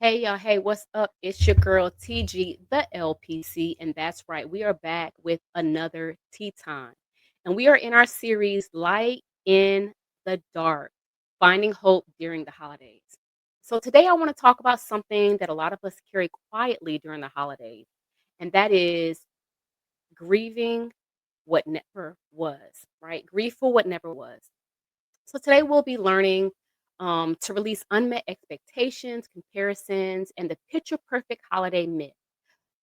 Hey y'all, hey, what's up? It's your girl TG, the LPC, and that's right, we are back with another tea time. And we are in our series Light in the Dark, Finding Hope During the Holidays. So today I want to talk about something that a lot of us carry quietly during the holidays, and that is grieving what never was, right? Grief for what never was. So today we'll be learning to release unmet expectations, comparisons, and the picture perfect holiday myth.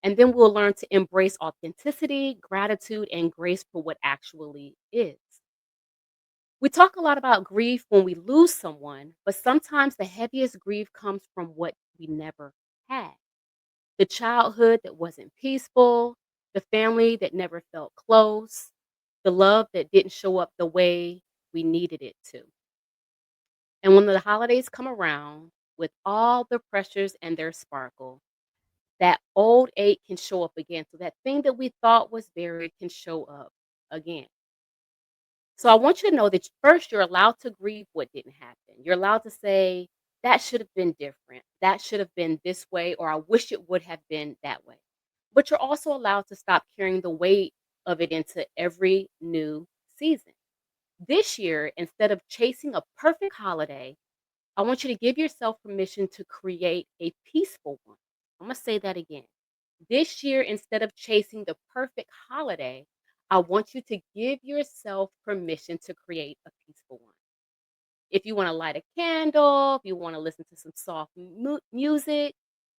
And then we'll learn to embrace authenticity, gratitude, and grace for what actually is. We talk a lot about grief when we lose someone, but sometimes the heaviest grief comes from what we never had. The childhood that wasn't peaceful, the family that never felt close, the love that didn't show up the way we needed it to. And when the holidays come around with all the pressures and their sparkle, that old ache can show up again. So that thing that we thought was buried can show up again. So I want you to know that first, you're allowed to grieve what didn't happen. You're allowed to say, that should have been different. That should have been this way, or I wish it would have been that way. But you're also allowed to stop carrying the weight of it into every new season. This year, instead of chasing a perfect holiday, I want you to give yourself permission to create a peaceful one. I'm going to say that again. This year, instead of chasing the perfect holiday, I want you to give yourself permission to create a peaceful one. If you want to light a candle, if you want to listen to some soft music,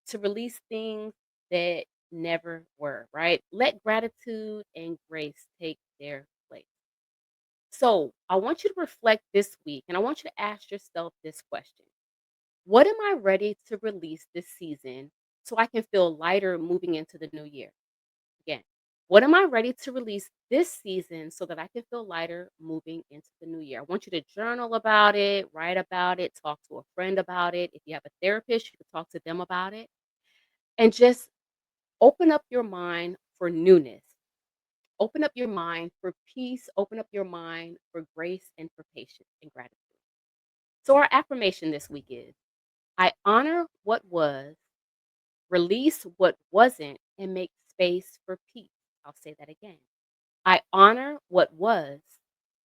to release things that never were, right? Let gratitude and grace take their place. So I want you to reflect this week and I want you to ask yourself this question. What am I ready to release this season so I can feel lighter moving into the new year? Again, what am I ready to release this season so that I can feel lighter moving into the new year? I want you to journal about it, write about it, talk to a friend about it. If you have a therapist, you can talk to them about it. And just open up your mind for newness. Open up your mind for peace. Open up your mind for grace and for patience and gratitude. So, our affirmation this week is I honor what was, release what wasn't, and make space for peace. I'll say that again. I honor what was,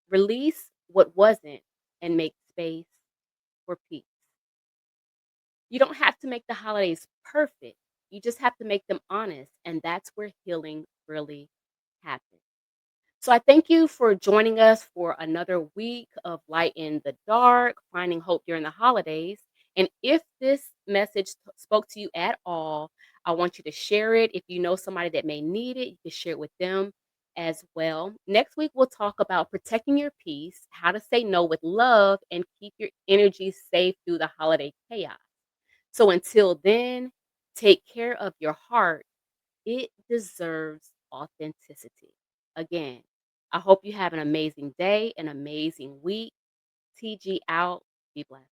release what wasn't, and make space for peace. You don't have to make the holidays perfect. You just have to make them honest. And that's where healing really happens. So I thank you for joining us for another week of Light in the Dark, finding hope during the holidays. And if this message spoke to you at all, I want you to share it. If you know somebody that may need it, you can share it with them as well. Next week, we'll talk about protecting your peace, how to say no with love, and keep your energy safe through the holiday chaos. So until then, take care of your heart. It deserves authenticity. Again, I hope you have an amazing day, an amazing week. TG out. Be blessed.